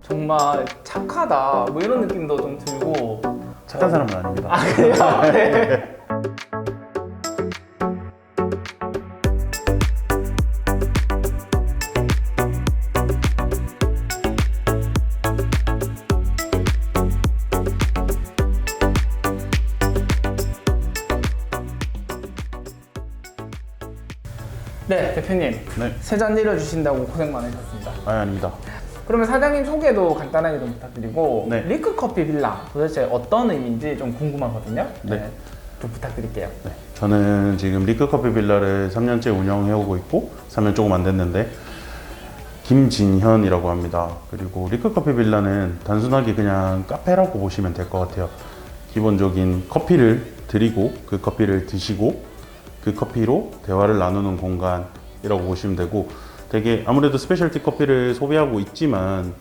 정말 착하다 뭐 이런 느낌도 좀 들고. 착한 사람은 아닙니다. 아 그래요? 네. 네, 대표님. 네. 세 잔 내려주신다고 고생 많으셨습니다. 아닙니다. 그러면 사장님 소개도 간단하게 좀 부탁드리고 네. 리크 커피 빌라 도대체 어떤 의미인지 좀 궁금하거든요. 네. 좀 부탁드릴게요. 네. 저는 지금 리크 커피 빌라를 3년째 운영해오고 있고 3년 조금 안 됐는데 김진현이라고 합니다. 그리고 리크 커피 빌라는 단순하게 그냥 카페라고 보시면 될 것 같아요. 기본적인 커피를 드리고 그 커피를 드시고 그 커피로 대화를 나누는 공간이라고 보시면 되고, 되게 아무래도 스페셜티 커피를 소비하고 있지만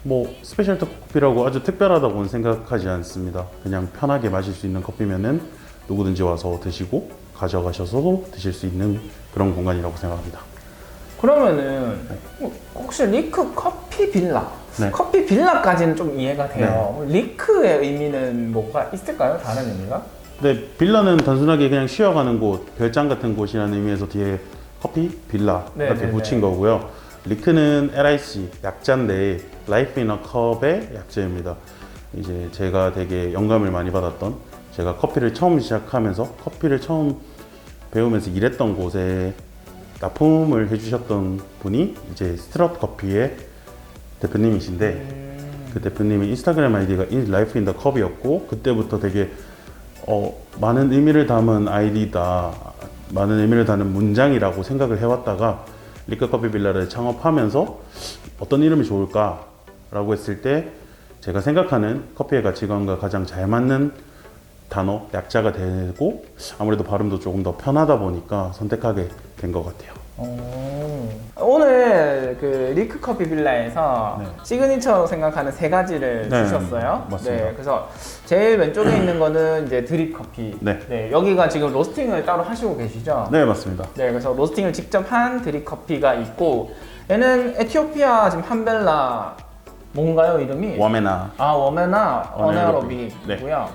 뭐 스페셜티 커피라고 아주 특별하다고는 생각하지 않습니다. 그냥 편하게 마실 수 있는 커피면은 누구든지 와서 드시고 가져가셔서도 드실 수 있는 그런 공간이라고 생각합니다. 그러면은 혹시 리크 커피 빌라? 네. 커피 빌라까지는 좀 이해가 돼요. 리크의 의미는 뭐가 있을까요? 다른 의미가? 네, 빌라는 단순하게 그냥 쉬어가는 곳, 별장 같은 곳이라는 의미에서 뒤에 커피 빌라 이렇게 네네네. 붙인 거고요. 리크는 LIC 약자인데 Life in a Cup의 약자입니다. 이제 제가 되게 영감을 많이 받았던, 제가 커피를 처음 시작하면서 커피를 처음 배우면서 일했던 곳에 납품을 해주셨던 분이 이제 스트럿 커피의 대표님이신데, 그 대표님의 인스타그램 아이디가 Life in the Cup이었고, 그때부터 되게 많은 의미를 담은 아이디다, 많은 의미를 담은 문장이라고 생각을 해왔다가 리크 커피 빌라를 창업하면서 어떤 이름이 좋을까 라고 했을 때 제가 생각하는 커피의 가치관과 가장 잘 맞는 단어, 약자가 되고 아무래도 발음도 조금 더 편하다 보니까 선택하게 된 것 같아요. 오늘 그 리크 커피 빌라에서 네. 시그니처로 생각하는 세 가지를 네, 주셨어요. 맞습니다. 네, 그래서 제일 왼쪽에 있는 거는 이제 드립 커피. 네. 여기가 지금 로스팅을 따로 하시고 계시죠? 네, 맞습니다. 네, 그래서 로스팅을 직접 한 드립 커피가 있고, 얘는 에티오피아 지금 한벨라 뭔가요 이름이? 워메나. 아, 워메나 어네어로빅. 어네어로빅이고요.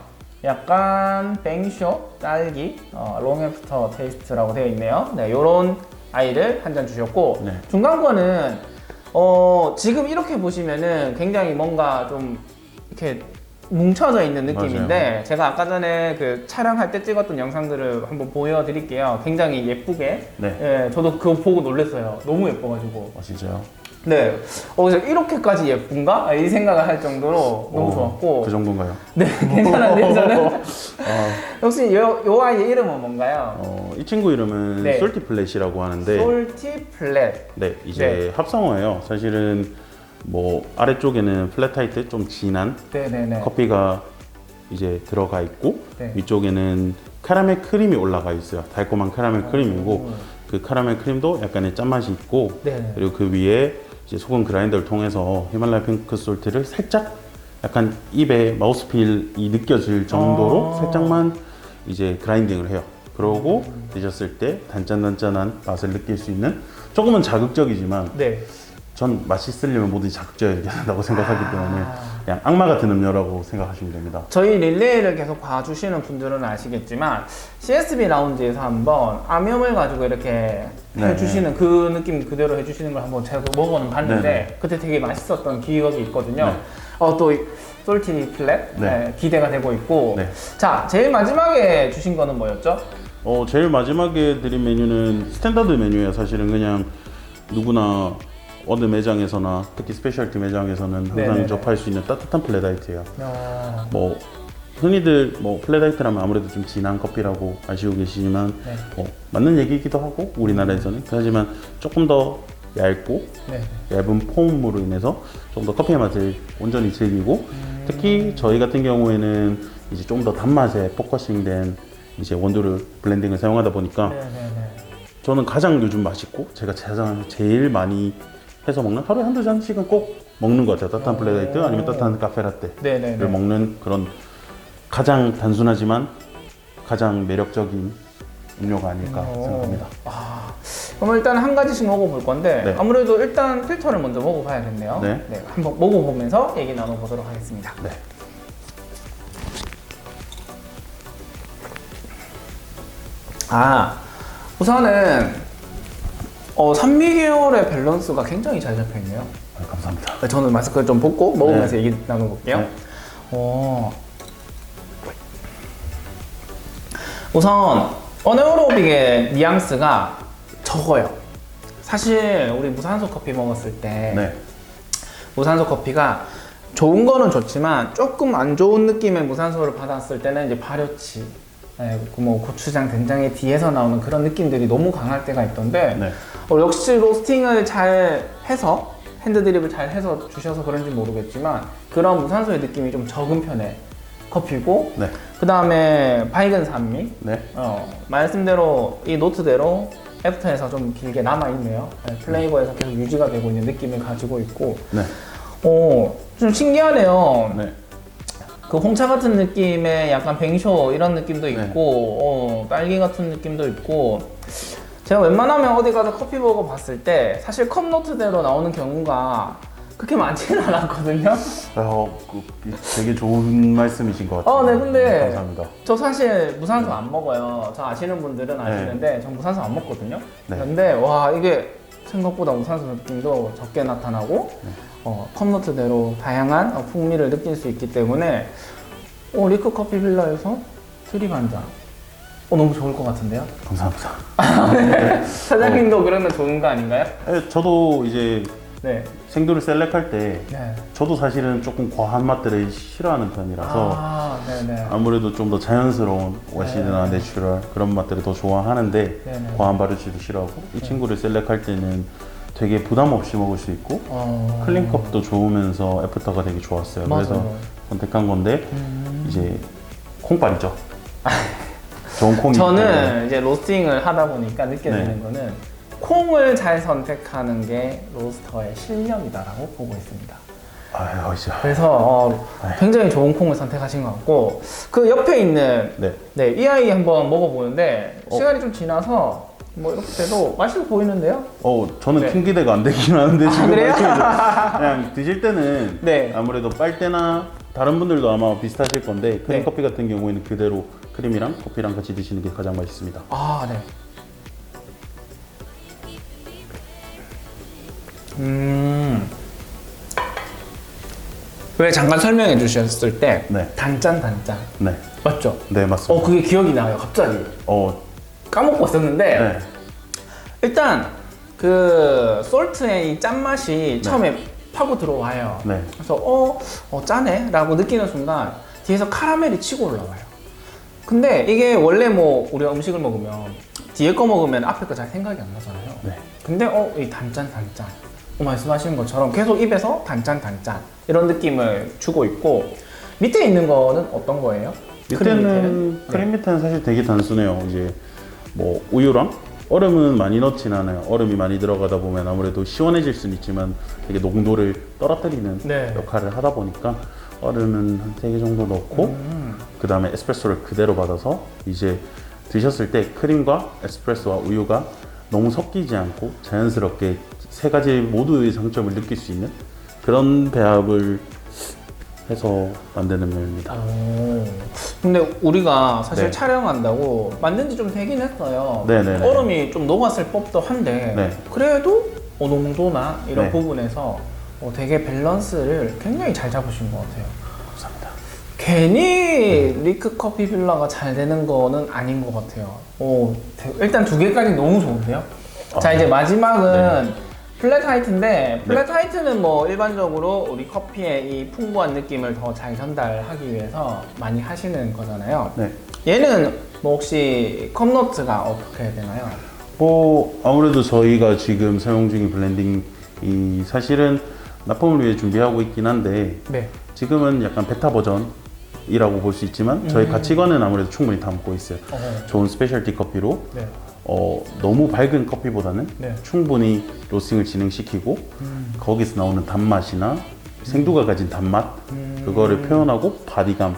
약간 뱅쇼 딸기 롱애프터 테이스트라고 되어 있네요. 네, 요런 아이를 한 잔 주셨고, 네. 중간 거는 지금 이렇게 보시면은 굉장히 뭔가 좀 이렇게 뭉쳐져 있는 느낌인데, 맞아요. 제가 아까 전에 그 촬영할 때 찍었던 영상들을 한번 보여드릴게요. 굉장히 예쁘게. 네. 예, 저도 그거 보고 놀랐어요. 너무 예뻐가지고. 진짜요? 네. 그래서 이렇게까지 예쁜가? 이 생각을 할 정도로 너무 좋았고. 그 정도인가요? 네, 괜찮은데 저는. 아, 혹시 요 아이의 이름은 뭔가요? 이 친구 이름은 네. 솔티 플랫이라고 하는데, 솔티 플랫. 네, 이제 합성어예요. 사실은 뭐 아래쪽에는 플랫 화이트 좀 진한 네네네. 커피가 이제 들어가 있고, 네. 위쪽에는 카라멜 크림이 올라가 있어요. 달콤한 카라멜 크림이고, 그 카라멜 크림도 약간의 짠맛이 있고, 네네. 그리고 그 위에 이제 소금 그라인더를 통해서 히말라야 핑크 솔트를 살짝 약간 입에 마우스필이 느껴질 정도로 살짝만 이제 그라인딩을 해요. 그러고 드셨을 때 단짠단짠한 맛을 느낄 수 있는, 조금은 자극적이지만 네. 전 맛있으려면 뭐든지 자극적이어야 된다고 생각하기 때문에 그냥 악마 같은 음료라고 생각하시면 됩니다. 저희 릴레이를 계속 봐주시는 분들은 아시겠지만 CSB 라운지에서 한번 암염을 가지고 이렇게 네. 해주시는 그 느낌 그대로 해주시는 걸 한번 제가 먹어는 봤는데 네. 그때 되게 맛있었던 기억이 있거든요. 네. 또 솔티 플랫 네. 기대가 되고 있고. 네. 자, 제일 마지막에 주신 거는 뭐였죠? 제일 마지막에 드린 메뉴는 스탠다드 메뉴예요. 사실은 그냥 누구나 어느 매장에서나 특히 스페셜티 매장에서는 항상 네네네. 접할 수 있는 따뜻한 플랫화이트예요. 어... 뭐 흔히들 뭐 플랫화이트라면 아무래도 좀 진한 커피라고 아시고 계시지만 네. 맞는 얘기이기도 하고 우리나라에서는, 하지만 조금 더 얇고 네. 얇은 폼으로 인해서 좀 더 커피의 맛을 온전히 즐기고, 특히 저희 같은 경우에는 이제 좀 더 단맛에 포커싱된 이제 원두를 블렌딩을 사용하다 보니까 네네네. 저는 가장 요즘 맛있고 제가 제일 많이 해서 먹는, 하루에 한두 잔씩은 꼭 먹는 것 같아요. 따뜻한 플랫화이트 아니면 따뜻한 카페라떼를 네네네. 먹는 그런 가장 단순하지만 가장 매력적인 음료가 아닐까 생각합니다. 그럼 일단 한 가지씩 먹어볼 건데 네. 아무래도 일단 필터를 먼저 먹어봐야겠네요. 네. 한번 먹어보면서 얘기 나눠보도록 하겠습니다. 네. 우선은 산미 계열의 밸런스가 굉장히 잘 잡혀있네요. 감사합니다. 저는 마스크를 좀 벗고 먹으면서 얘기 나눠볼게요. 네. 우선 어네오로빅의 뉘앙스가 적어요. 사실 우리 무산소 커피 먹었을 때 네. 무산소 커피가 좋은 거는 좋지만 조금 안 좋은 느낌의 무산소를 받았을 때는 이제 발효치, 뭐 고추장, 된장의 뒤에서 나오는 그런 느낌들이 너무 강할 때가 있던데 네. 역시 로스팅을 잘 해서 핸드드립을 잘 해서 주셔서 그런지 모르겠지만 그런 무산소의 느낌이 좀 적은 편의 커피고 네. 그 다음에 밝은 산미 네. 말씀대로 이 노트대로 애프터에서 좀 길게 남아있네요. 플레이버에서 계속 유지가 되고 있는 느낌을 가지고 있고 네. 좀 신기하네요. 네. 그 홍차 같은 느낌의 약간 뱅쇼 이런 느낌도 네. 있고 딸기 같은 느낌도 있고 제가 웬만하면 어디 가서 커피 먹어봤을 때 사실 컵 노트대로 나오는 경우가 그렇게 많지는 않았거든요. 되게 좋은 말씀이신 것 같아요. 네, 근데 감사합니다. 저 사실 무산소 안 먹어요. 저 아시는 분들은 아시는데 전 무산소 안 먹거든요. 네. 근데 와 이게 생각보다 무산소 느낌도 적게 나타나고 컵노트대로 다양한 풍미를 느낄 수 있기 때문에 리크 커피 빌라에서 드립 한 잔. 너무 좋을 것 같은데요? 감사합니다. 사장님도 그러면 좋은 거 아닌가요? 저도 이제 네. 생두를 셀렉할 때 네. 저도 사실은 조금 과한 맛들을 싫어하는 편이라서 네네. 아무래도 좀 더 자연스러운 워시드나 내추럴 그런 맛들을 더 좋아하는데 네네. 과한 발효치도 싫어하고 이 친구를 셀렉할 때는 되게 부담 없이 먹을 수 있고 클린컵도 좋으면서 애프터가 되게 좋았어요. 맞아요. 그래서 선택한 건데 이제 콩빨이죠. 좋은 콩이 저는 이제 로스팅을 하다 보니까 느껴지는 네. 거는 콩을 잘 선택하는 게 로스터의 실력이다라고 보고 있습니다. 이제 그래서 굉장히 좋은 콩을 선택하신 것 같고 그 옆에 있는 이 아이 한번 먹어보는데 시간이 좀 지나서 뭐 이렇게 돼도 맛있어 보이는데요? 저는 네. 큰 기대가 안 되긴 하는데 지금 그래요? 그냥 드실 때는 네. 아무래도 빨대나 다른 분들도 아마 비슷하실 건데 크림 네. 커피 같은 경우에는 그대로 크림이랑 커피랑 같이 드시는 게 가장 맛있습니다. 네. 왜 잠깐 설명해 주셨을 때 네. 단짠 네, 맞죠? 네 맞습니다. 그게 기억이 나요 갑자기 까먹고 있었는데 네. 일단 그 솔트의 이 짠맛이 처음에 파고 들어와요. 네. 그래서 짜네? 라고 느끼는 순간 뒤에서 카라멜이 치고 올라와요. 근데 이게 원래 뭐 우리가 음식을 먹으면 뒤에 거 먹으면 앞에 거 잘 생각이 안 나잖아요. 네. 근데 이 단짠 말씀하시는 것처럼 계속 입에서 단짠 이런 느낌을 주고 있고 밑에 있는 거는 어떤 거예요? 크림 밑에는 사실 되게 단순해요. 이제 뭐 우유랑 얼음은 많이 넣진 않아요. 얼음이 많이 들어가다 보면 아무래도 시원해질 수는 있지만 되게 농도를 떨어뜨리는 역할을 하다 보니까 얼음은 한 3개 정도 넣고 그 다음에 에스프레소를 그대로 받아서 이제 드셨을 때 크림과 에스프레소와 우유가 너무 섞이지 않고 자연스럽게 세 가지 모두의 장점을 느낄 수 있는 그런 배합을 해서 만드는 면입니다. 근데 우리가 사실 네. 촬영한다고 만든 지 좀 되긴 했어요. 네네네. 얼음이 좀 녹았을 법도 한데 네. 그래도 농도나 이런 네. 부분에서 되게 밸런스를 굉장히 잘 잡으신 것 같아요. 감사합니다. 괜히 리크 커피 빌라가 잘 되는 거는 아닌 것 같아요. 일단 2개까지 너무 좋은데요? 자, 이제 마지막은 플랫 화이트인데 플랫 화이트는 뭐 일반적으로 우리 커피의 이 풍부한 느낌을 더 잘 전달하기 위해서 많이 하시는 거잖아요. 네. 얘는 뭐 혹시 컵노트가 어떻게 되나요? 아무래도 저희가 지금 사용 중인 블렌딩이 사실은 납품을 위해 준비하고 있긴 한데 네. 지금은 약간 베타 버전이라고 볼 수 있지만 저희 가치관은 아무래도 충분히 담고 있어요. 좋은 스페셜티 커피로 네. 너무 밝은 커피보다는 네. 충분히 로스팅을 진행시키고 거기서 나오는 단맛이나 생두가 가진 단맛 그거를 표현하고 바디감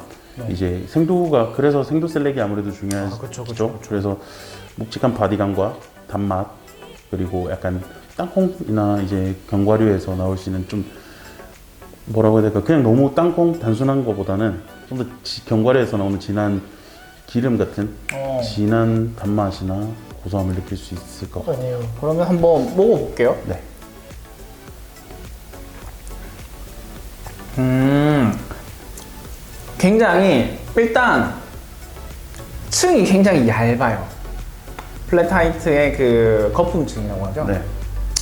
이제 생두가 그래서 생두 셀렉이 아무래도 중요하죠. 그쵸. 그래서 묵직한 바디감과 단맛 그리고 약간 땅콩이나 이제 견과류에서 나올 수 있는 좀 뭐라고 해야 될까, 그냥 너무 땅콩 단순한 것보다는 좀 더 견과류에서 나오는 진한 기름 같은 진한 단맛이나 고소함을 느낄 수 있을 것 같아요. 그러면 한번 먹어볼게요. 네. 굉장히 일단 층이 굉장히 얇아요. 플랫화이트의 그 거품층이라고 하죠. 네.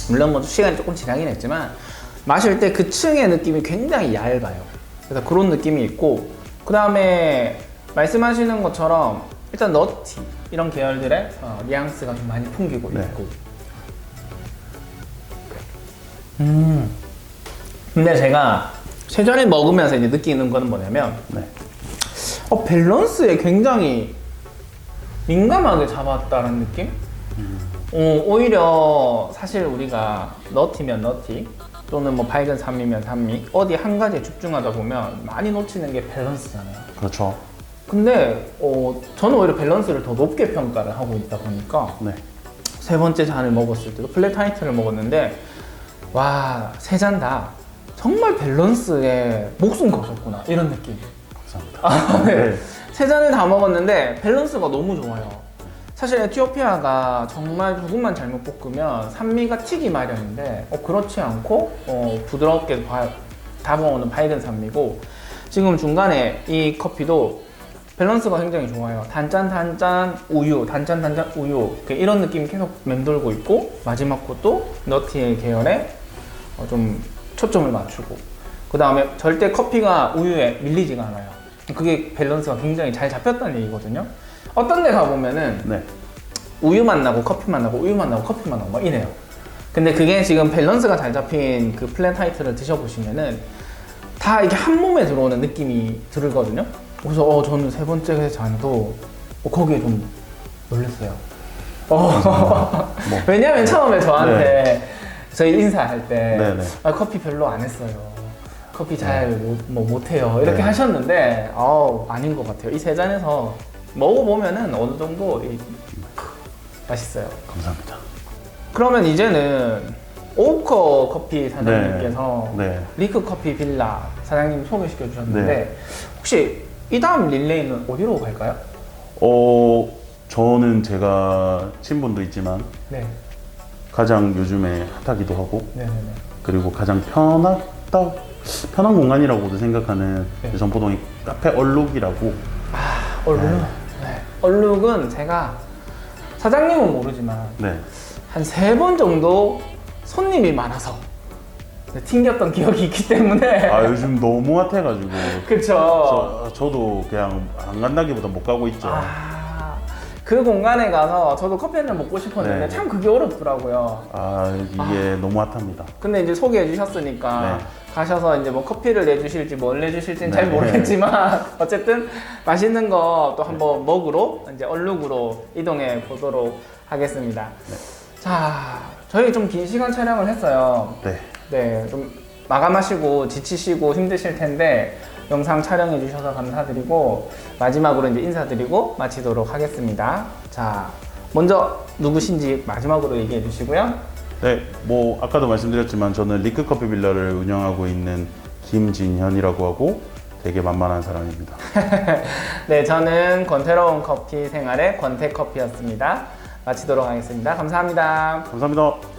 물론 뭐 시간이 조금 지나긴 했지만 마실 때 그 층의 느낌이 굉장히 얇아요. 그래서 그런 느낌이 있고, 그 다음에 말씀하시는 것처럼 일단 너티 이런 계열들의 뉘앙스가 좀 많이 풍기고 네. 있고. 근데 제가 세 잔을 먹으면서 이제 느끼는 거는 뭐냐면 네. 밸런스에 굉장히 민감하게 잡았다는 느낌? 오히려 사실 우리가 너티면 너티 또는 뭐 밝은 산미면 산미 어디 한 가지에 집중하다 보면 많이 놓치는 게 밸런스잖아요. 그렇죠. 근데 저는 오히려 밸런스를 더 높게 평가를 하고 있다 보니까 네. 세 번째 잔을 먹었을 때도 플랫 화이트를 먹었는데 와, 세 잔 다 정말 밸런스에 목숨 거셨구나 이런 느낌. 감사합니다. 네. 세 잔을 다 먹었는데 밸런스가 너무 좋아요. 사실 에티오피아가 정말 조금만 잘못 볶으면 산미가 튀기 마련인데 그렇지 않고 부드럽게 다가오는 밝은 산미고, 지금 중간에 이 커피도 밸런스가 굉장히 좋아요. 단짠 우유, 단짠 우유 이런 느낌이 계속 맴돌고 있고, 마지막 것도 너티 계열에 좀 초점을 맞추고, 그 다음에 절대 커피가 우유에 밀리지가 않아요. 그게 밸런스가 굉장히 잘 잡혔다는 얘기거든요. 어떤 데 가보면은 네. 우유 맛 나고 커피 맛 나고 우유 맛 나고 커피 맛 나고 막 이래요. 근데 그게 지금 밸런스가 잘 잡힌 그 플랫 화이트를 드셔보시면은 다 이렇게 한 몸에 들어오는 느낌이 들거든요. 그래서 저는 세 번째 잔도 거기에 좀 놀랐어요. 왜냐면 처음에 저한테 저희 인사할 때 네네. 커피 별로 안 했어요. 커피 잘 못해요. 이렇게 하셨는데 아닌 것 같아요. 이 세 잔에서 먹어보면은 어느 정도 맛있어요. 감사합니다. 그러면 이제는 오커 커피 사장님께서 네. 리크 커피 빌라 사장님 소개시켜 주셨는데 네. 혹시 이 다음 릴레이는 어디로 갈까요? 저는 제가 친분도 있지만 네. 가장 요즘에 핫하기도 하고, 네네네. 그리고 가장 편한 공간이라고도 생각하는 네. 전포동의 카페 얼룩이라고. 얼룩. 네. 얼룩은 제가 사장님은 모르지만 네. 한 3번 정도 손님이 많아서 튕겼던 기억이 있기 때문에. 요즘 너무 핫해가지고. 그쵸. 저도 그냥 안 간다기보다 못 가고 있죠. 그 공간에 가서 저도 커피 한잔 먹고 싶었는데 네. 참 그게 어렵더라고요. 이게 너무 핫합니다. 근데 이제 소개해 주셨으니까 네. 가셔서 이제 뭐 커피를 내주실지 뭘 내주실지는 네. 잘 모르겠지만 어쨌든 맛있는 거 또 한번 먹으러 이제 얼룩으로 이동해 보도록 하겠습니다. 네. 자, 저희 좀 긴 시간 촬영을 했어요. 네. 네, 좀 마감하시고 지치시고 힘드실 텐데 영상 촬영해 주셔서 감사드리고 마지막으로 이제 인사드리고 마치도록 하겠습니다. 자, 먼저 누구신지 마지막으로 얘기해 주시고요. 네, 뭐 아까도 말씀드렸지만 저는 리크 커피 빌라를 운영하고 있는 김진현이라고 하고 되게 만만한 사람입니다. 네, 저는 권태로운 커피 생활의 권태커피였습니다. 마치도록 하겠습니다. 감사합니다. 감사합니다.